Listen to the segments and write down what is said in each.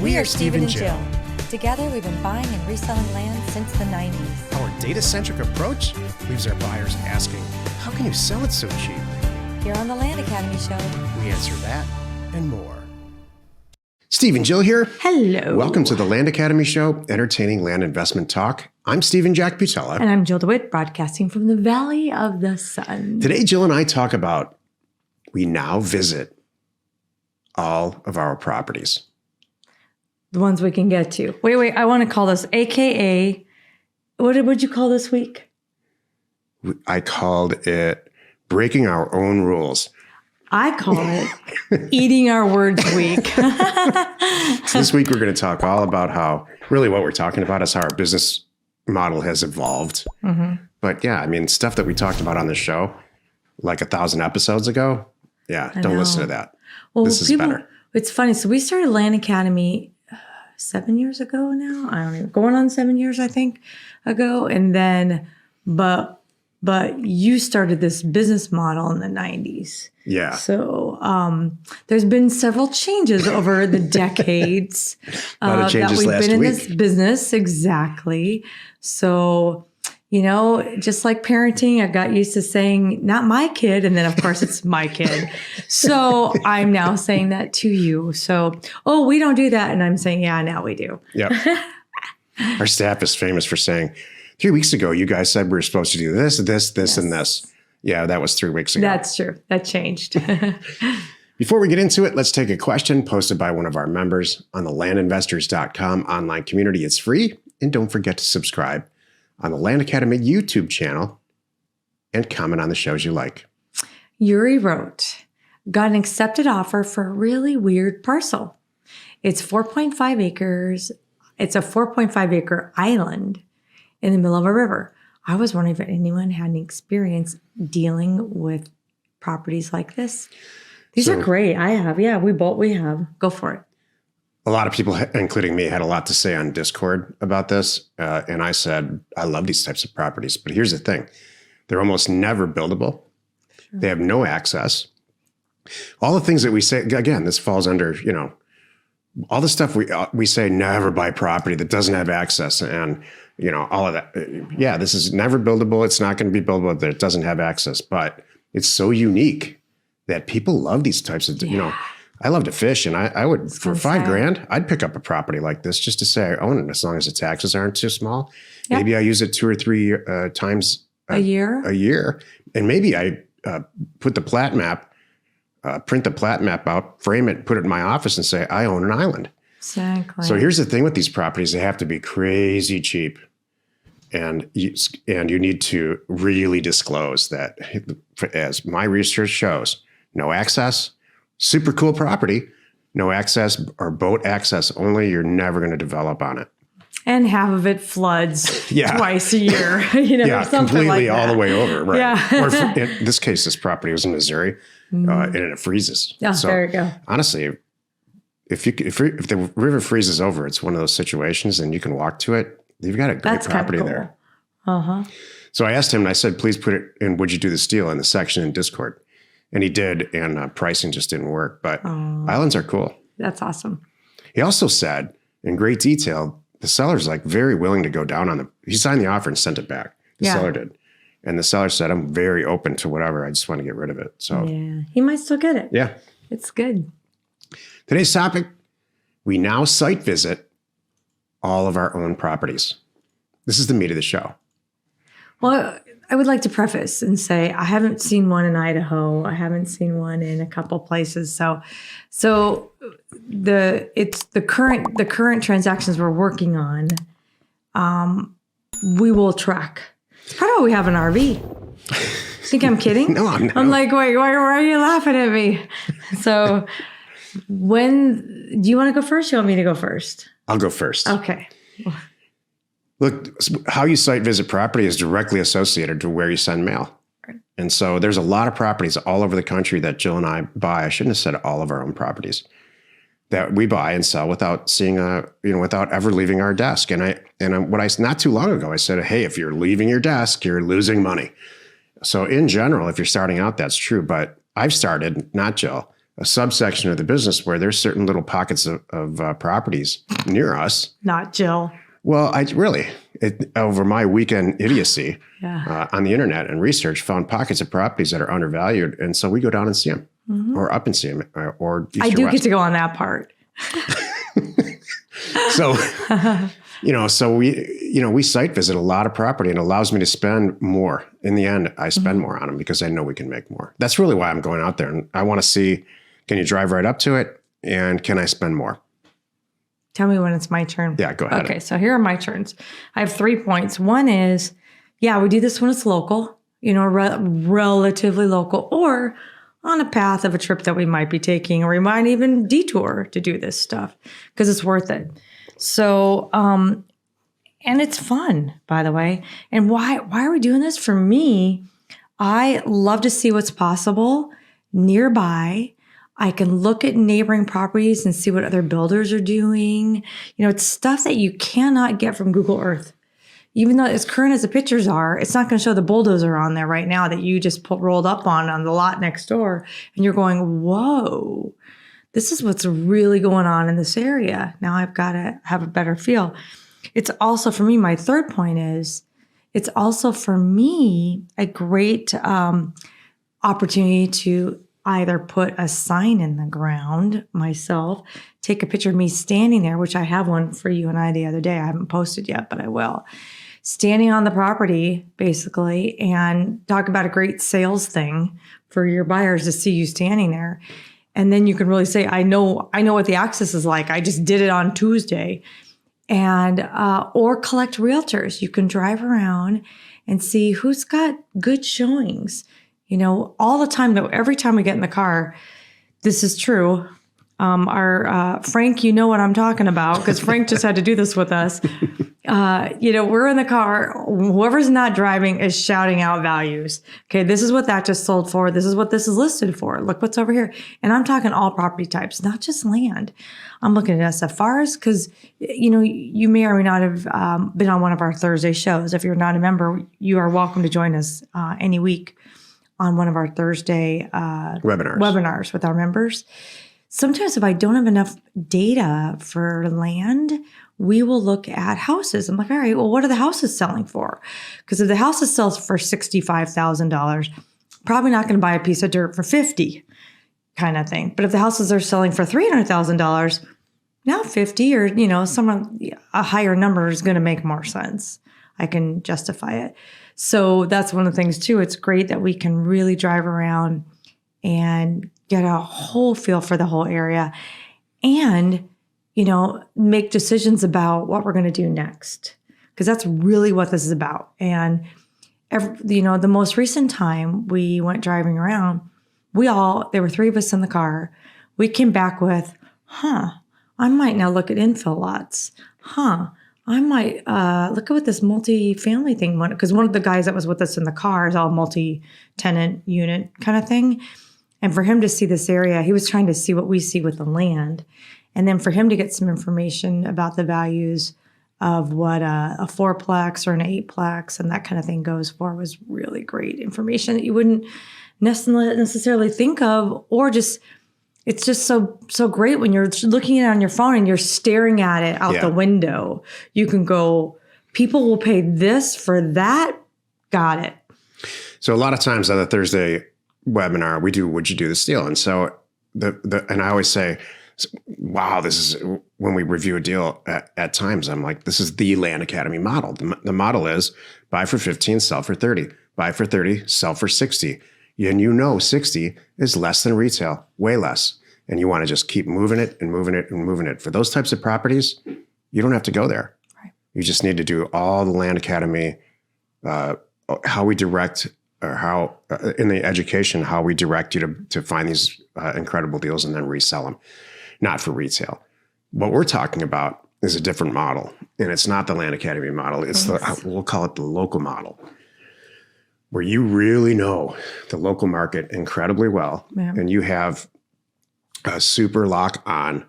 We are Steve and Jill. Together, we've been buying and reselling land since the 90s. Our data-centric approach leaves our buyers asking, how can you sell it so cheap? Here on the Land Academy Show, We answer that and more. Steve and Jill here. Hello. Welcome to the Land Academy Show, entertaining land investment talk. I'm Stephen Jack Butella. And I'm Jill DeWitt, broadcasting from the Valley of the Sun. Today, Jill and I talk about we now visit all of our properties. The ones we can get to. Wait, I want to call this AKA, what'd you call this week? I called it breaking our own rules. I call it eating our words week. So this week, we're going to talk all about how, really what we're talking about is how our business model has evolved. Mm-hmm. But yeah, I mean, stuff that we talked about on the show like 1,000 episodes ago. Yeah, don't listen to that. Well, this is better. It's funny. So we started Land Academy 7 years ago now. I don't even, going on 7 years, I think, ago. And then, but you started this business model in the 90s. Yeah. So there's been several changes over the decades A lot of changes that we've last been in week. this business. Exactly. So, you know, just like parenting, I got used to saying, not my kid. And then, of course, it's my kid. So I'm now saying that to you. So, oh, we don't do that. And I'm saying, yeah, now we do. Yep. Our staff is famous for saying, 3 weeks ago, you guys said we were supposed to do this, Yes. and this. Yeah, that was 3 weeks ago. That's true. That changed. Before we get into it, let's take a question posted by one of our members on the landinvestors.com online community. It's free. And don't forget to subscribe on the Land Academy YouTube channel and comment on the shows you like. Yuri wrote, got an accepted offer for a really weird parcel. It's 4.5 acres. It's a 4.5 acre island in the middle of a river. I was wondering if anyone had any experience dealing with properties like this. These are great. I have. Yeah, we have. Go for it. A lot of people, including me, had a lot to say on Discord about this. And I said, I love these types of properties. But here's the thing. They're almost never buildable. Sure. They have no access. All the things that we say, again, this falls under, you know, all the stuff we say, never buy property that doesn't have access. And, you know, all of that. Yeah, this is never buildable. It's not going to be buildable that it doesn't have access. But it's so unique that people love these types of, you know, I love to fish, and I would, for $5,000, I'd pick up a property like this just to say I own it, as long as the taxes aren't too small. Yep. Maybe I use it 2 or 3 times a year, and maybe I put the plat map, print the plat map out, frame it, put it in my office, and say I own an island. Exactly. So here's the thing with these properties: they have to be crazy cheap, and you need to really disclose that. As my research shows, no access. Super cool property, no access or boat access only. You're never going to develop on it. And half of it floods twice a year. You know, yeah, something completely like all the way over. Right. Yeah. Or in this case, this property was in Missouri, and it freezes. Oh, so there you go. Honestly, if the river freezes over, it's one of those situations, and you can walk to it. You've got a great property cool. there. So I asked him, and I said, please put it in. Would you do this deal in the section in Discord? And he did, and pricing just didn't work. But islands are cool. That's awesome. He also said, in great detail, the seller's like very willing to go down on the. He signed the offer and sent it back. The seller did, and the seller said, "I'm very open to whatever. I just want to get rid of it." So yeah, he might still get it. Yeah, it's good. Today's topic: we now site visit all of our own properties. This is the meat of the show. Well, I would like to preface and say I haven't seen one in Idaho. I haven't seen one in a couple places. So the current transactions we're working on. We will track. It's part of what we have an RV. Think I'm kidding? No, I'm not. I'm like, wait, why are you laughing at me? So when do you want to go first? You want me to go first? I'll go first. Okay. Look, how you site visit property is directly associated to where you send mail. Right. And so there's a lot of properties all over the country that Jill and I buy. I shouldn't have said all of our own properties that we buy and sell without seeing without ever leaving our desk. Not too long ago, I said, hey, if you're leaving your desk, you're losing money. So in general, if you're starting out, that's true. But I've started, not Jill, a subsection of the business where there's certain little pockets of properties near us. Not Jill. Well, over my weekend idiocy Yeah. on the internet and research, found pockets of properties that are undervalued. And so we go down and see them or up and see them or east I or do west. get to go on that part. So, so we site visit a lot of property and it allows me to spend more. In the end, I spend more on them because I know we can make more. That's really why I'm going out there. And I want to see, can you drive right up to it? And can I spend more? Tell me when it's my turn. Yeah, go ahead. Okay, so here are my turns. I have 3 points. One is, we do this when it's local, relatively local, or on a path of a trip that we might be taking, or we might even detour to do this stuff because it's worth it. So, and it's fun, by the way. And why are we doing this? For me, I love to see what's possible nearby. I can look at neighboring properties and see what other builders are doing. It's stuff that you cannot get from Google Earth. Even though as current as the pictures are, it's not going to show the bulldozer on there right now that you just rolled up on the lot next door. And you're going, whoa, this is what's really going on in this area. Now I've got to have a better feel. It's also, for me, my third point is, it's also for me a great opportunity to either put a sign in the ground myself, take a picture of me standing there, which I have one for you and I the other day. I haven't posted yet, but I will. Standing on the property, basically, and talk about a great sales thing for your buyers to see you standing there. And then you can really say, I know what the access is like. I just did it on Tuesday. And, or collect realtors. You can drive around and see who's got good showings. All the time, though, every time we get in the car, this is true. Our Frank, you know what I'm talking about, because Frank just had to do this with us. We're in the car. Whoever's not driving is shouting out values. Okay, this is what that just sold for. This is what this is listed for. Look what's over here. And I'm talking all property types, not just land. I'm looking at SFRs because, you may or may not have been on one of our Thursday shows. If you're not a member, you are welcome to join us any week on one of our Thursday webinars with our members. Sometimes if I don't have enough data for land, we will look at houses. I'm like, all right, well, what are the houses selling for? Because if the house sells for $65,000, probably not going to buy a piece of dirt for $50,000 kind of thing. But if the houses are selling for $300,000, now 50 or, a higher number is going to make more sense. I can justify it. So that's one of the things too. It's great that we can really drive around and get a whole feel for the whole area and, make decisions about what we're going to do next. Because that's really what this is about. And, the most recent time we went driving around, there were 3 of us in the car. We came back with, I might now look at infill lots. I might look at what this multi-family thing went, because one of the guys that was with us in the car is all multi-tenant unit kind of thing. And for him to see this area, he was trying to see what we see with the land. And then for him to get some information about the values of what a 4-plex or an 8-plex and that kind of thing goes for was really great information that you wouldn't necessarily think of, or just, it's just so great when you're looking at it on your phone and you're staring at it out the window. You can go, people will pay this for that. Got it. So a lot of times on the Thursday webinar, we do Would You Do This Deal? And so and I always say, wow, this is when we review a deal at times, I'm like, this is the Land Academy model. The model is buy for 15, sell for 30, buy for 30, sell for 60. And 60 is less than retail, way less. And you want to just keep moving it and moving it and moving it. For those types of properties, you don't have to go there. Right. You just need to do all the Land Academy, how we direct, or how in the education, how we direct you to find these incredible deals and then resell them, not for retail. What we're talking about is a different model, and it's not the Land Academy model. It's we'll call it the local model, where you really know the local market incredibly well, and you have a super lock on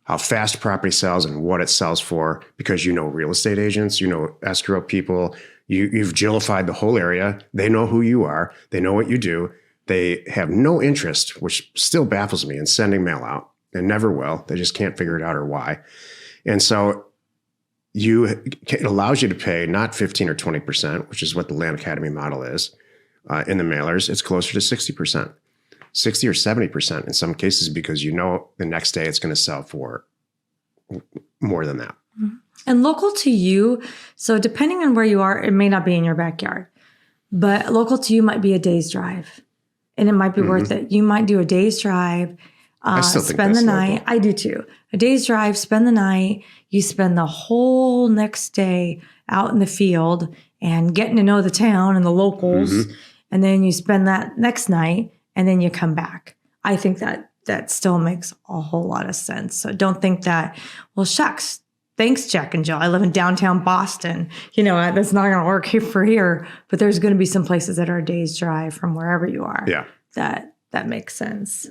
how fast property sells and what it sells for, because you know real estate agents, you know escrow people, you've Jillified the whole area. They know who you are. They know what you do. They have no interest, which still baffles me, in sending mail out, and never will. They just can't figure it out or why. And so it allows you to pay not 15 or 20%, which is what the Land Academy model is in the mailers. It's closer to 60%, 60 or 70% in some cases, because you know the next day it's going to sell for more than that. And local to you, so depending on where you are, it may not be in your backyard, but local to you might be a day's drive. And it might be worth it. You might do a day's drive, I still think spend the that's night. local. I do too. A day's drive, spend the night. You spend the whole next day out in the field and getting to know the town and the locals. And then you spend that next night and then you come back. I think that still makes a whole lot of sense. So don't think that, well, shucks, thanks, Jack and Jill. I live in downtown Boston. You know, that's not going to work here for here. But there's going to be some places that are a day's drive from wherever you are. Yeah. That makes sense.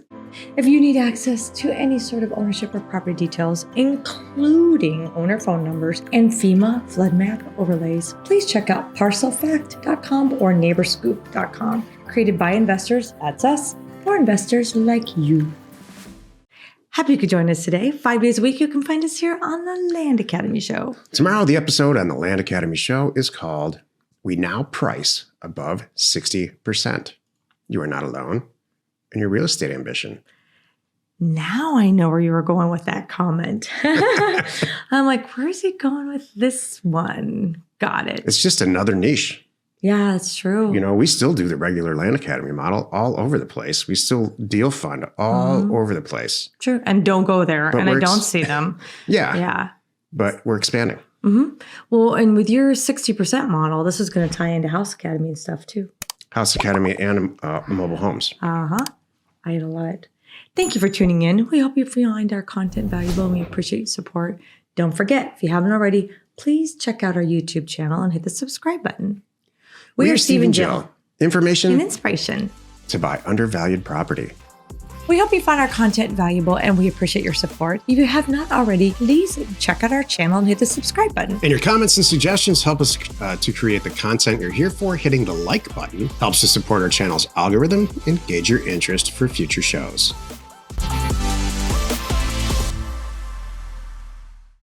If you need access to any sort of ownership or property details, including owner phone numbers and FEMA flood map overlays, please check out parcelfact.com or neighborscoop.com. Created by investors, that's us, for investors like you. Happy you could join us today. 5 days a week, you can find us here on the Land Academy Show. Tomorrow, the episode on the Land Academy Show is called We Now Price Above 60%. You are not alone in your real estate ambition. Now I know where you were going with that comment. I'm like, where's he going with this one? Got it. It's just another niche. Yeah, it's true. You know, we still do the regular Land Academy model all over the place. We still deal fund all over the place. True. And don't go there. But and I don't see them. Yeah. Yeah. But we're expanding. Well, and with your 60% model, this is going to tie into House Academy and stuff too. House Academy and mobile homes. I love it. Thank you for tuning in. We hope you find our content valuable and we appreciate your support. Don't forget, if you haven't already, please check out our YouTube channel and hit the subscribe button. We are Steve and Jill. Information And inspiration to buy undervalued property. We hope you find our content valuable and we appreciate your support. If you have not already, please check out our channel and hit the subscribe button. And your comments and suggestions help us to create the content you're here for. Hitting the like button helps to support our channel's algorithm and gauge your interest for future shows.